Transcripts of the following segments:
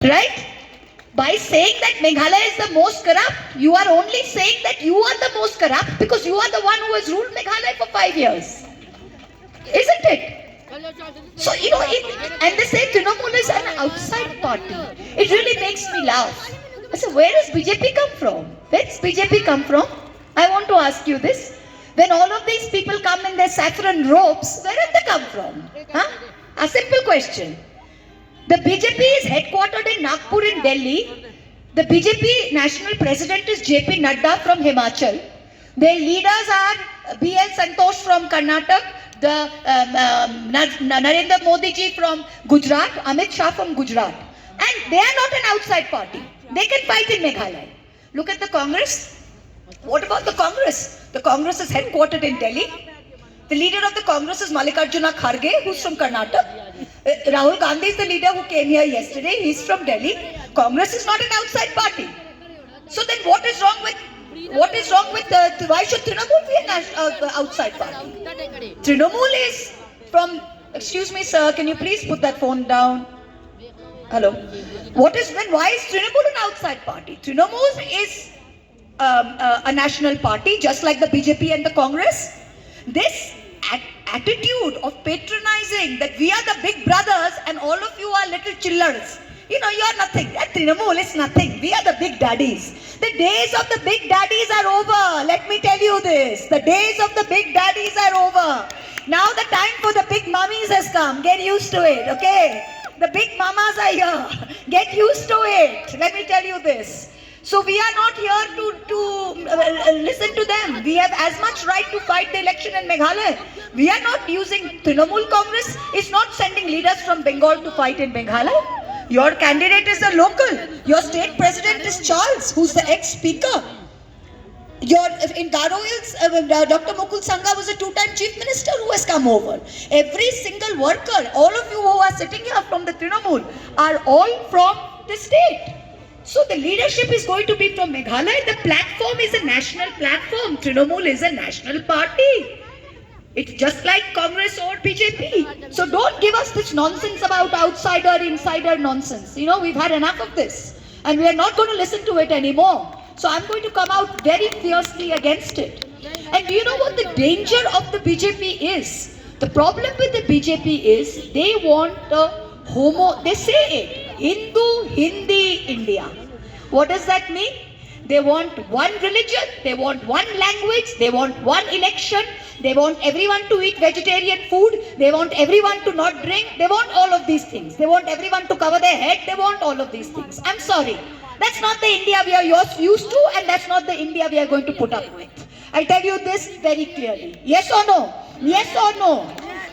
Right? By saying that Meghalaya is the most corrupt, you are only saying that you are the most corrupt because you are the one who has ruled Meghalaya for 5 years. Isn't it? So, and they say Trinamool is an outside party. It really makes me laugh. I said, where does BJP come from? Where does BJP come from? I want to ask you this. When all of these people come in their saffron robes, where have they come from? Huh? A simple question. The BJP is headquartered in Nagpur in Delhi. The BJP national president is JP Nadda from Himachal. Their leaders are BL Santosh from Karnataka, the Narendra Modi ji from Gujarat, Amit Shah from Gujarat. And they are not an outside party. They can fight in Meghalaya. Look at the Congress. What about the Congress? The Congress is headquartered in Delhi. The leader of the Congress is Mallikarjuna Kharge, who's from Karnataka. Rahul Gandhi is the leader who came here yesterday. He's from Delhi. Congress is not an outside party. So then what is wrong with why should Trinamool be an outside party? Trinamool is from, excuse me sir, can you please put that phone down? Hello. Why is Trinamool an outside party? Trinamool is a national party just like the BJP and the Congress. This attitude of patronizing that we are the big brothers and all of you are little chillers. You are nothing. That Trinamool is nothing. We are the big daddies. The days of the big daddies are over. Let me tell you this. The days of the big daddies are over. Now the time for the big mummies has come. Get used to it, okay? The big mamas are here. Get used to it. Let me tell you this. So we are not here to listen to them. We have as much right to fight the election in Meghalaya. We are not using Trinamool Congress. It's not sending leaders from Bengal to fight in Meghalaya. Your candidate is a local. Your state president is Charles, who's the ex-speaker. In Garo Hills, Dr. Mukul Sangha was a two-time chief minister who has come over. Every single worker, all of you who are sitting here from the Trinamool are all from the state. So the leadership is going to be from Meghalaya. The platform is a national platform. Trinamool is a national party. It's just like Congress or BJP. So don't give us this nonsense about outsider, insider nonsense. We've had enough of this. And we are not going to listen to it anymore. So I'm going to come out very fiercely against it. And do you know what the danger of the BJP is? The problem with the BJP is they want they say it, Hindu, Hindi, India. What does that mean? They want one religion, they want one language, they want one election, they want everyone to eat vegetarian food, they want everyone to not drink, they want all of these things. They want everyone to cover their head, they want all of these things. I'm sorry. That's not the India we are used to, and that's not the India we are going to put up with. I'll tell you this very clearly. Yes or no? Yes or no?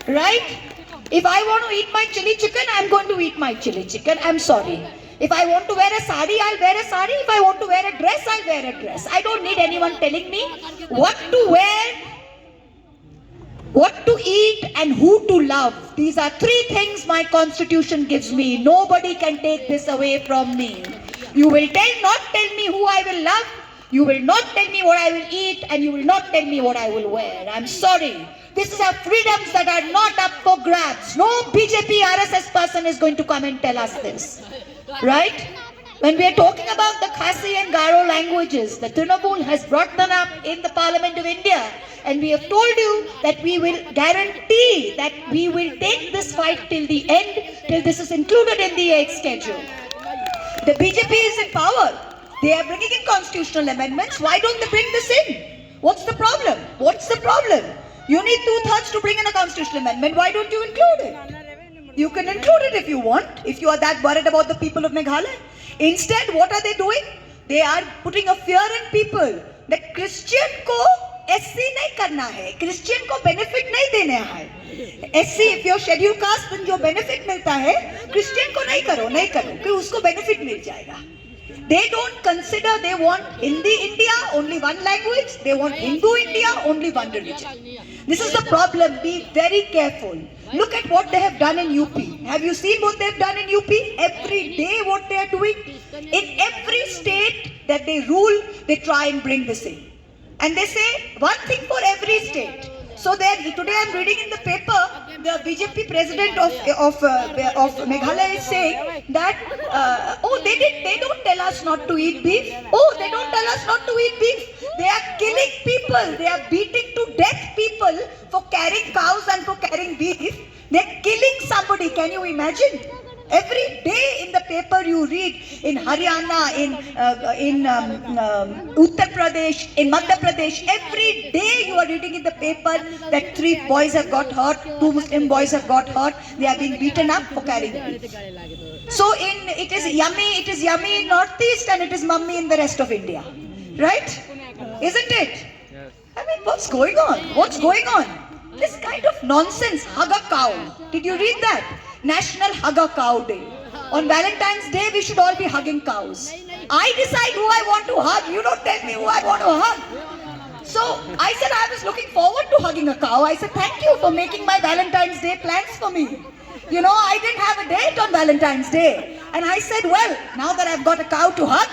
Right? If I want to eat my chili chicken, I'm going to eat my chili chicken. I'm sorry. If I want to wear a sari, I'll wear a sari. If I want to wear a dress, I'll wear a dress. I don't need anyone telling me what to wear, what to eat, and who to love. These are three things my constitution gives me. Nobody can take this away from me. You will not tell me who I will love. You will not tell me what I will eat, and you will not tell me what I will wear. I'm sorry. These are freedoms that are not up for grabs. No BJP RSS person is going to come and tell us this. Right? When we are talking about the Khasi and Garo languages, the Trinamool has brought them up in the Parliament of India. And we have told you that we will guarantee that we will take this fight till the end, till this is included in the 8th schedule. The BJP is in power. They are bringing in constitutional amendments. Why don't they bring this in? What's the problem? What's the problem? You need 2/3 to bring in a constitutional amendment. Why don't you include it? You can include it if you want, if you are that worried about the people of Meghalaya. Instead, what are they doing? They are putting a fear in people that Christian ko SC nahi karna hai. Christian ko benefit nahi dena hai. SC, if you're scheduled caste, then jo benefit milta hai, Christian ko nahi karo, kyunki usko benefit mil jayega. They don't consider they want Hindi India, only one language. They want Hindu India, only one religion. This is the problem. Be very careful. Look at what they have done in UP. Have you seen what they have done in UP? Every day what they are doing. In every state that they rule, they try and bring this in. And they say one thing for every state. So today I'm reading in the paper, the BJP president of Meghalaya is saying that, they don't tell us not to eat beef. Oh, they don't tell us not to eat beef. They are killing people. They are beating to death people for carrying cows and for carrying beef. They're killing somebody. Can you imagine? Every day in the paper you read in Haryana, in Uttar Pradesh, in Madhya Pradesh, every day you are reading in the paper that 3 boys have got hurt, 2 Muslim boys have got hurt, they are being beaten up for carrying beef. So it is yummy in Northeast and it is mummy in the rest of India. Right? Isn't it? I mean, what's going on? What's going on? This kind of nonsense. Hug a cow. Did you read that? National Hug a Cow Day. On Valentine's Day, we should all be hugging cows. I decide who I want to hug. You don't tell me who I want to hug. So I said I was looking forward to hugging a cow. I said, thank you for making my Valentine's Day plans for me. You know, I didn't have a date on Valentine's Day. And I said, well, now that I've got a cow to hug,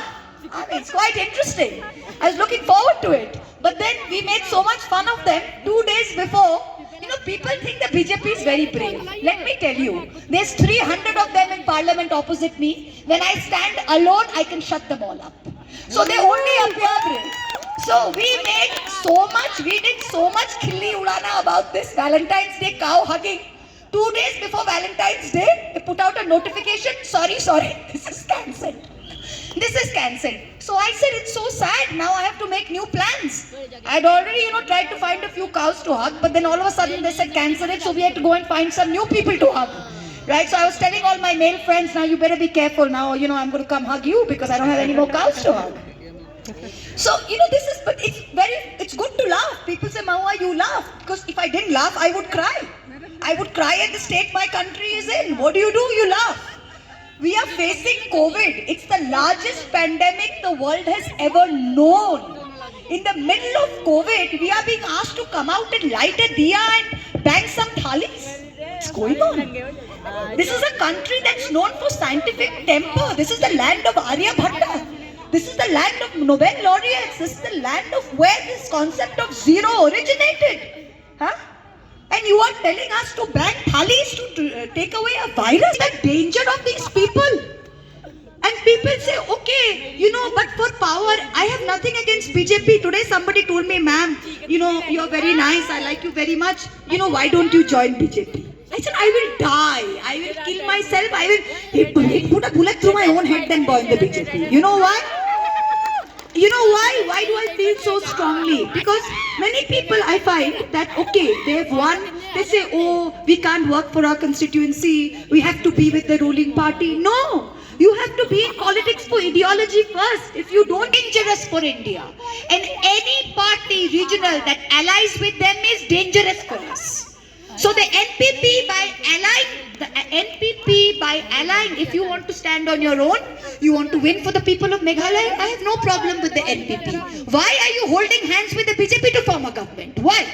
I mean, it's quite interesting. I was looking forward to it. But then we made so much fun of them 2 days before. You know, people think the BJP is very brave. Let me tell you, there's 300 of them in parliament opposite me. When I stand alone, I can shut them all up. So they only appear brave. So we did so much khilli udana about this Valentine's Day cow hugging. 2 days before Valentine's Day, they put out a notification, sorry, this is cancelled. This is cancelled. So I said, it's so sad. Now I have to make new plans. I'd already, tried to find a few cows to hug, but then all of a sudden they said cancel it, so we had to go and find some new people to hug. Right? So I was telling all my male friends, now you better be careful. Now, I'm going to come hug you because I don't have any more cows to hug. So, but it's good to laugh. People say, Mahua, you laugh. Because if I didn't laugh, I would cry. I would cry at the state my country is in. What do? You laugh. We are facing COVID. It's the largest pandemic the world has ever known. In the middle of COVID, we are being asked to come out and light a diya and bang some thalis. What's going on? This is a country that's known for scientific temper. This is the land of Aryabhatta. This is the land of Nobel laureates. This is the land of where this concept of zero originated. Huh? And you are telling us to bang thalis to take away a virus? The danger of these people. And people say, okay, but for power, I have nothing against BJP. Today somebody told me, ma'am, you're very nice. I like you very much. Why don't you join BJP? I said, I will die. I will kill myself. I will put a bullet through my own head than join the BJP. You know why? Why do I feel so strongly? Because many people I find that, okay, they've won. They say, oh, we can't work for our constituency. We have to be with the ruling party. No. You have to be in politics for ideology first. If you don't, dangerous for India. And any party regional that allies with them is dangerous for us. So the NPP by allying, if you want to stand on your own, you want to win for the people of Meghalaya, I have no problem with the NPP. Why are you holding hands with the BJP to form a government? Why?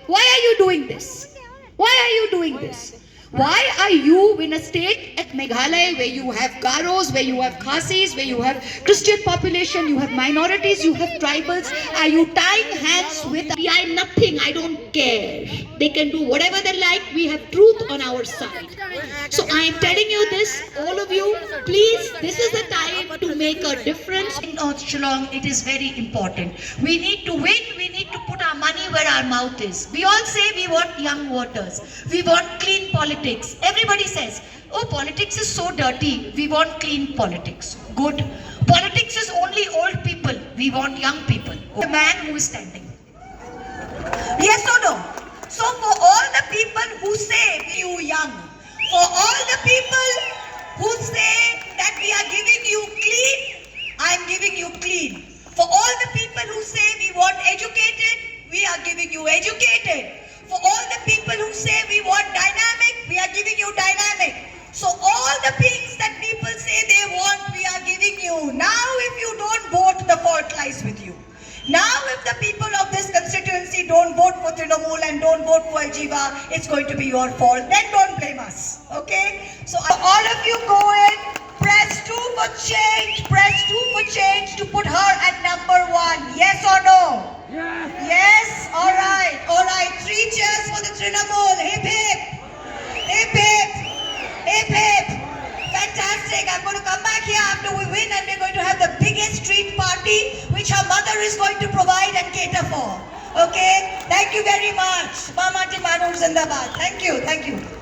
Why are you doing this? Why are you doing this? Why are you in a state at Meghalaya where you have Garos, where you have Khasis, where you have Christian population, you have minorities, you have tribals? Are you tying hands with, I am nothing, I don't care. They can do whatever they like, we have truth on our side. So I am telling you this, all of you, please, this is the time to make a difference. In North Shillong, it is very important. We need to win, we need to put our money where our mouth is. We all say we want young voters, we want clean politics. Everybody says, oh, politics is so dirty. We want clean politics. Good. Politics is only old people. We want young people. The man who is standing. Yes or no? So for all the people who say you young, for all the people who say that we are giving you clean, I am giving you clean. For all the people who say we want educated, we are giving you educated. For all the people who say we want dynamic, we are giving you dynamic. So all the things that people say they want, we are giving you. Now if you don't vote, the fault lies with you. Now if the people of this constituency don't vote for Trinamool and don't vote for Elgiva, it's going to be your fault. Then don't blame us. Okay? So all of you go in, press 2 for change, press 2 for change to put her at number 1. Yes or no? Yes. Yes? Alright. 3 cheers. Trinamool. Hip hip. Hip hip. Hip hip. Fantastic. I'm going to come back here after we win and we're going to have the biggest street party which her mother is going to provide and cater for. Okay? Thank you very much. Mama Ti Manu Zindabad. Thank you. Thank you.